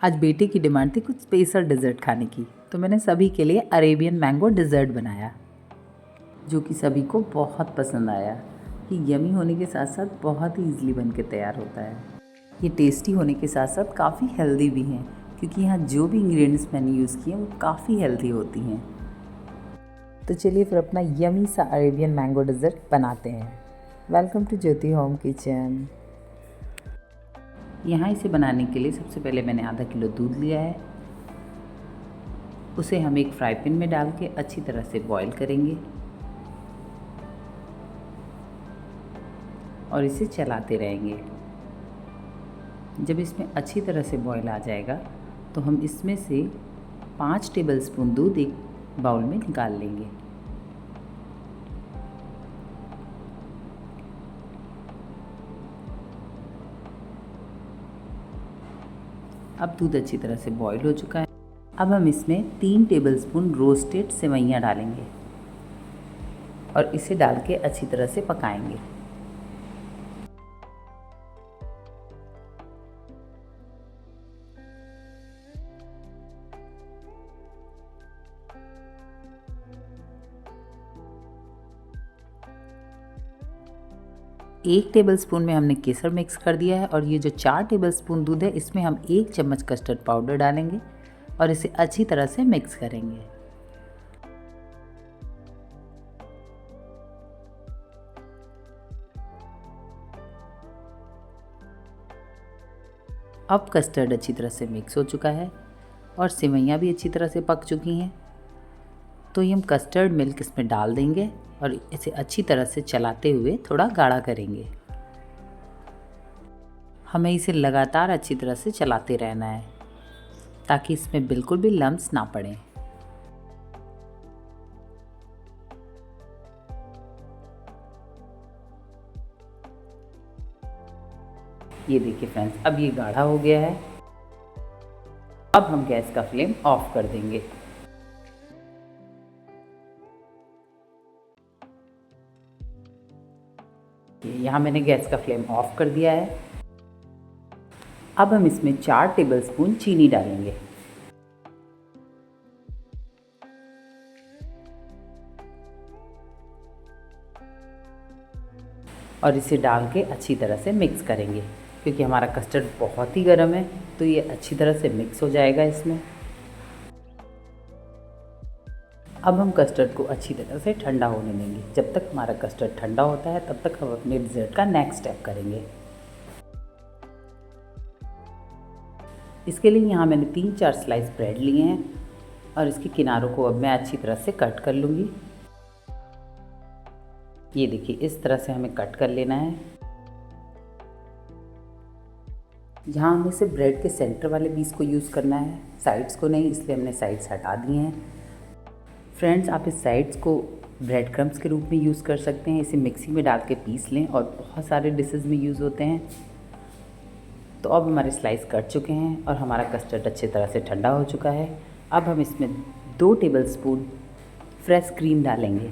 आज बेटे की डिमांड थी कुछ स्पेशल डिज़र्ट खाने की, तो मैंने सभी के लिए अरेबियन मैंगो डिज़र्ट बनाया, जो कि सभी को बहुत पसंद आया। ये यमी होने के साथ साथ बहुत ही ईज़िली बन के तैयार होता है। ये टेस्टी होने के साथ साथ काफ़ी हेल्दी भी हैं, क्योंकि यहाँ जो भी इंग्रेडिएंट्स मैंने यूज़ किए वो काफ़ी हेल्दी होती हैं। तो चलिए फिर अपना यमी सा अरेबियन मैंगो डिज़र्ट बनाते हैं। Welcome to Jyoti home kitchen. यहाँ इसे बनाने के लिए सबसे पहले मैंने आधा किलो दूध लिया है। उसे हम एक फ्राई पैन में डाल के अच्छी तरह से बॉईल करेंगे और इसे चलाते रहेंगे। जब इसमें अच्छी तरह से बॉईल आ जाएगा तो हम इसमें से 5 टेबलस्पून दूध एक बाउल में निकाल लेंगे। अब दूध अच्छी तरह से बॉईल हो चुका है। अब हम इसमें 3 टेबलस्पून रोस्टेड सेवइयाँ डालेंगे और इसे डाल के अच्छी तरह से पकाएंगे। एक टेबलस्पून में हमने केसर मिक्स कर दिया है और ये जो 4 टेबलस्पून दूध है इसमें हम 1 चम्मच कस्टर्ड पाउडर डालेंगे और इसे अच्छी तरह से मिक्स करेंगे। अब कस्टर्ड अच्छी तरह से मिक्स हो चुका है और सेवइयाँ भी अच्छी तरह से पक चुकी हैं, तो ये हम कस्टर्ड मिल्क इसमें डाल देंगे और इसे अच्छी तरह से चलाते हुए थोड़ा गाढ़ा करेंगे। हमें इसे लगातार अच्छी तरह से चलाते रहना है ताकि इसमें बिल्कुल भी लम्स ना पड़े। ये देखिए फ्रेंड्स, अब ये गाढ़ा हो गया है। अब हम गैस का फ्लेम ऑफ कर देंगे। यहाँ मैंने गैस का फ्लेम ऑफ कर दिया है। अब हम इसमें 4 टेबलस्पून चीनी डालेंगे और इसे डाल के अच्छी तरह से मिक्स करेंगे। क्योंकि हमारा कस्टर्ड बहुत ही गर्म है तो ये अच्छी तरह से मिक्स हो जाएगा इसमें। अब हम कस्टर्ड को अच्छी तरह से ठंडा होने देंगे। जब तक हमारा कस्टर्ड ठंडा होता है तब तक हम अपने डिज़र्ट का नेक्स्ट स्टेप करेंगे। इसके लिए यहाँ मैंने 3-4 स्लाइस ब्रेड लिए हैं और इसके किनारों को अब मैं अच्छी तरह से कट कर लूँगी। ये देखिए, इस तरह से हमें कट कर लेना है। जहाँ हमें सिर्फ ब्रेड के सेंटर वाले पीस को यूज़ करना है, साइड्स को नहीं, इसलिए हमने साइड्स हटा दिए हैं। फ्रेंड्स, आप इस साइड्स को ब्रेड क्रम्स के रूप में यूज़ कर सकते हैं। इसे मिक्सी में डाल के पीस लें और बहुत सारे डिशेज़ में यूज़ होते हैं। तो अब हमारे स्लाइस कट चुके हैं और हमारा कस्टर्ड अच्छी तरह से ठंडा हो चुका है। अब हम इसमें 2 टेबलस्पून फ्रेश क्रीम डालेंगे।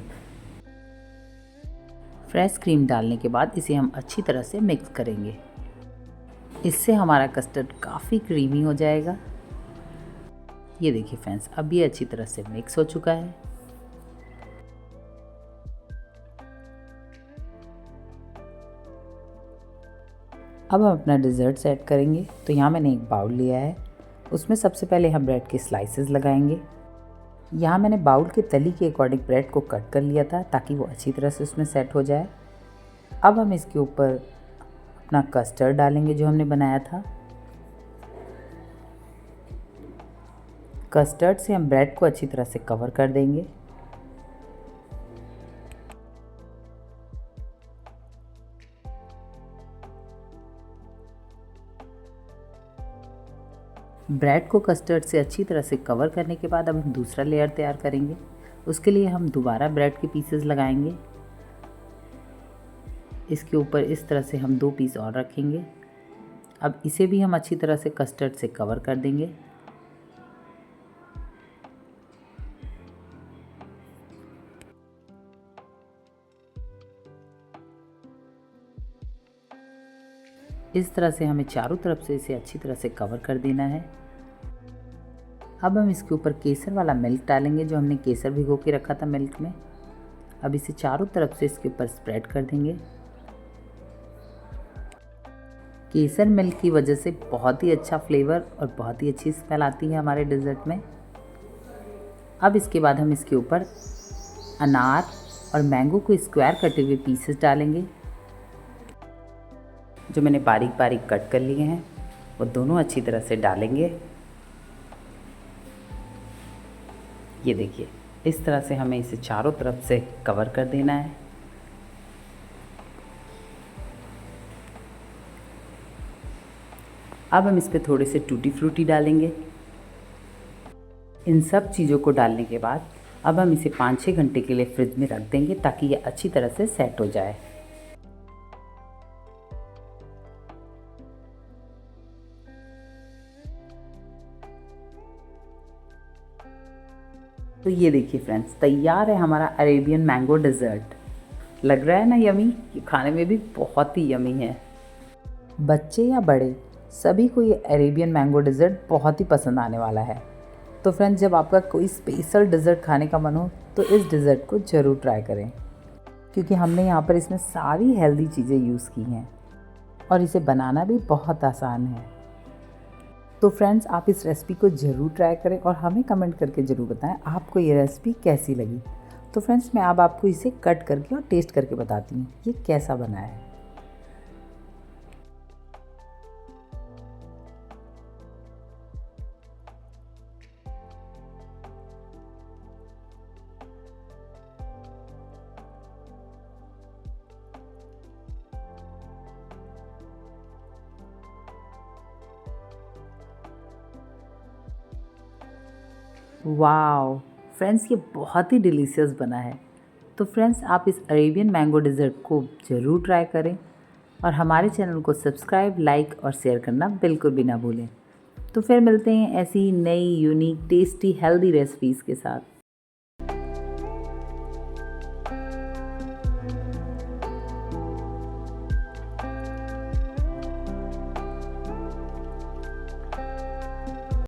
फ्रेश क्रीम डालने के बाद इसे हम अच्छी तरह से मिक्स करेंगे। इससे हमारा कस्टर्ड काफ़ी क्रीमी हो जाएगा। ये देखिए फ्रेंड्स, अब ये अच्छी तरह से मिक्स हो चुका है। अब हम अपना डिज़र्ट सेट करेंगे। तो यहाँ मैंने एक बाउल लिया है, उसमें सबसे पहले हम ब्रेड के स्लाइसेस लगाएंगे। यहाँ मैंने बाउल के तली के अकॉर्डिंग ब्रेड को कट कर लिया था ताकि वो अच्छी तरह से उसमें सेट हो जाए। अब हम इसके ऊपर अपना कस्टर्ड डालेंगे जो हमने बनाया था। कस्टर्ड से हम ब्रेड को अच्छी तरह से कवर कर देंगे। ब्रेड को कस्टर्ड से अच्छी तरह से कवर करने के बाद अब हम दूसरा लेयर तैयार करेंगे। उसके लिए हम दोबारा ब्रेड के पीसेस लगाएंगे। इसके ऊपर इस तरह से हम 2 पीस और रखेंगे। अब इसे भी हम अच्छी तरह से कस्टर्ड से कवर कर देंगे। इस तरह से हमें चारों तरफ से इसे अच्छी तरह से कवर कर देना है अब हम इसके ऊपर केसर वाला मिल्क डालेंगे, जो हमने केसर भिगो के रखा था मिल्क में। अब इसे चारों तरफ से इसके ऊपर स्प्रेड कर देंगे। केसर मिल्क की वजह से बहुत ही अच्छा फ्लेवर और बहुत ही अच्छी स्मेल आती है हमारे डेज़र्ट में। अब इसके बाद हम इसके ऊपर अनार और मैंगो को स्क्वायर कटे हुए पीसेस डालेंगे, जो मैंने बारीक बारीक कट कर लिए हैं, वो दोनों अच्छी तरह से डालेंगे। ये देखिए, इस तरह से हमें इसे चारों तरफ से कवर कर देना है। अब हम इस पर थोड़े से टूटी फ्रूटी डालेंगे। इन सब चीज़ों को डालने के बाद अब हम इसे 5-6 घंटे के लिए फ्रिज में रख देंगे, ताकि ये अच्छी तरह से सेट हो जाए। तो ये देखिए फ्रेंड्स, तैयार है हमारा अरेबियन मैंगो डेज़र्ट। लग रहा है ना यमी? ये खाने में भी बहुत ही यमी है। बच्चे या बड़े सभी को ये अरेबियन मैंगो डेज़र्ट बहुत ही पसंद आने वाला है। तो फ्रेंड्स, जब आपका कोई स्पेशल डेज़र्ट खाने का मन हो तो इस डेज़र्ट को ज़रूर ट्राई करें, क्योंकि हमने यहाँ पर इसमें सारी हेल्दी चीज़ें यूज़ की हैं और इसे बनाना भी बहुत आसान है। तो फ्रेंड्स, आप इस रेसिपी को ज़रूर ट्राई करें और हमें कमेंट करके ज़रूर बताएं आपको ये रेसिपी कैसी लगी। तो फ्रेंड्स, मैं अब आपको इसे कट करके और टेस्ट करके बताती हूँ ये कैसा बना है। वाओ फ्रेंड्स, ये बहुत ही डिलीशियस बना है। तो फ्रेंड्स, आप इस अरेबियन मैंगो डेज़र्ट को ज़रूर ट्राई करें और हमारे चैनल को सब्सक्राइब, लाइक और शेयर करना बिल्कुल भी ना भूलें। तो फिर मिलते हैं ऐसी नई यूनिक टेस्टी हेल्दी रेसिपीज़ के साथ।